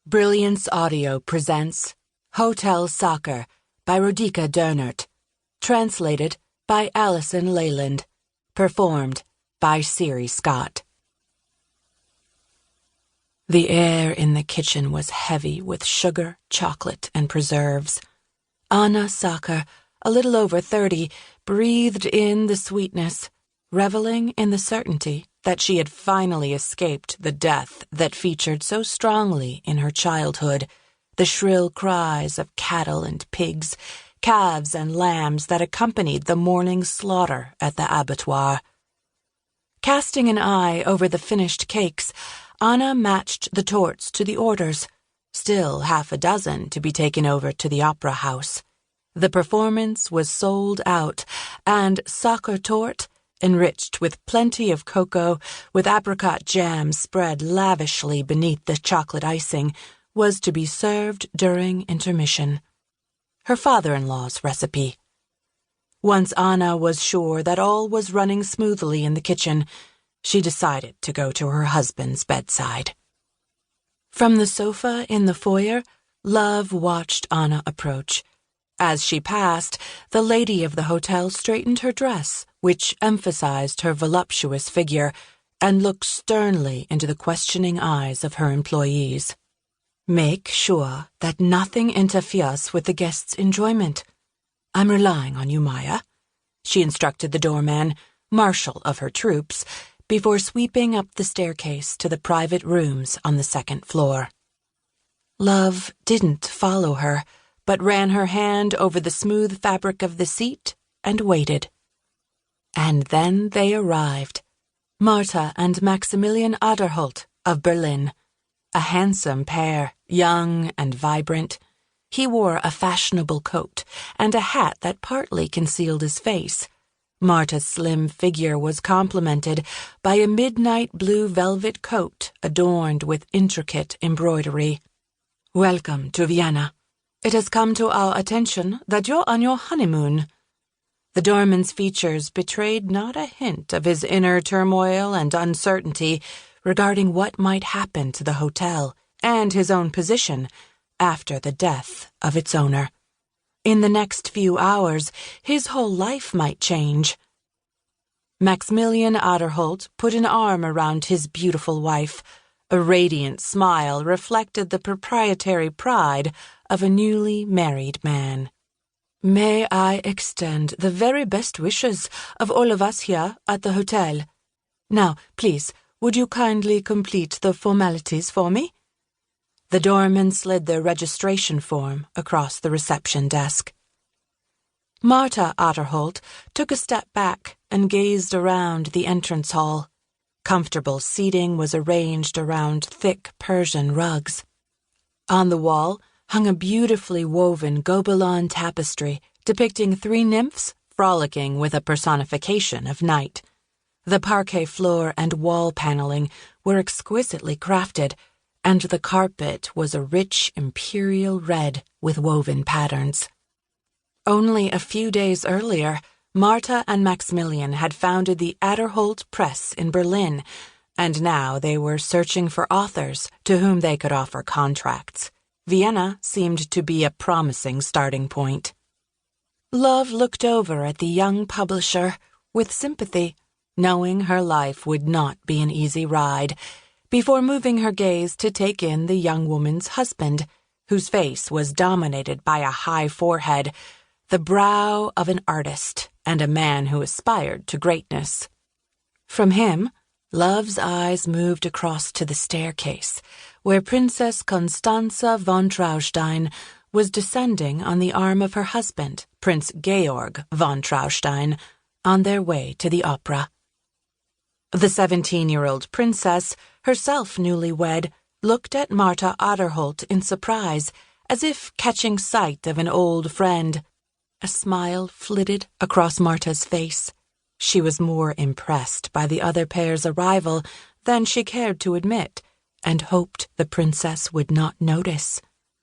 Brilliance Audio presents Hotel Sacher by Rodica Doehnert, translated by Alison Leyland, performed by Siri Scott. The air in the kitchen was heavy with sugar, chocolate, and preserves. Anna Sacher, a little over 30, breathed in the sweetness, reveling in the certainty that she had finally escaped the death that featured so strongly in her childhood, the shrill cries of cattle and pigs, calves and lambs that accompanied the morning slaughter at the abattoir. Casting an eye over the finished cakes, Anna matched the torts to the orders, still half a dozen to be taken over to the opera house. The performance was sold out, and Sacher torte, enriched with plenty of cocoa, with apricot jam spread lavishly beneath the chocolate icing, was to be served during intermission. Her father-in-law's recipe. Once Anna was sure that all was running smoothly in the kitchen, she decided to go to her husband's bedside. From the sofa in the foyer, Love watched Anna approach. As she passed, the lady of the hotel straightened her dress, which emphasized her voluptuous figure, and looked sternly into the questioning eyes of her employees. "Make sure that nothing interferes with the guests' enjoyment. I'm relying on you, Maya," she instructed the doorman, marshal of her troops, before sweeping up the staircase to the private rooms on the second floor. Love didn't follow her, but ran her hand over the smooth fabric of the seat and waited. And then they arrived, Martha and Maximilian Aderholt of Berlin, a handsome pair, young and vibrant. He wore a fashionable coat and a hat that partly concealed his face. Marta's slim figure was complemented by a midnight blue velvet coat adorned with intricate embroidery. "Welcome to Vienna. It has come to our attention that you're on your honeymoon." The doorman's features betrayed not a hint of his inner turmoil and uncertainty regarding what might happen to the hotel and his own position after the death of its owner. In the next few hours, his whole life might change. Maximilian Aderholt put an arm around his beautiful wife. A radiant smile reflected the proprietary pride of a newly married man. "May I extend the very best wishes of all of us here at the hotel. Now, please, would you kindly complete the formalities for me?" The doorman slid the registration form across the reception desk. Martha Aderholt took a step back and gazed around the entrance hall. Comfortable seating was arranged around thick Persian rugs. On the wall hung a beautifully woven Gobelin tapestry depicting 3 nymphs frolicking with a personification of night. The parquet floor and wall paneling were exquisitely crafted, and the carpet was a rich imperial red with woven patterns. Only a few days earlier, Martha and Maximilian had founded the Aderholt Press in Berlin, and now they were searching for authors to whom they could offer contracts. Vienna seemed to be a promising starting point. Love looked over at the young publisher with sympathy, knowing her life would not be an easy ride, before moving her gaze to take in the young woman's husband, whose face was dominated by a high forehead, the brow of an artist and a man who aspired to greatness. From him, Love's eyes moved across to the staircase, where Princess Constanze von Traustein was descending on the arm of her husband, Prince Georg von Traustein, on their way to the opera. The 17-year-old princess, herself newlywed, looked at Martha Aderholt in surprise, as if catching sight of an old friend. A smile flitted across Martha's face. She was more impressed by the other pair's arrival than she cared to admit, and hoped the princess would not notice.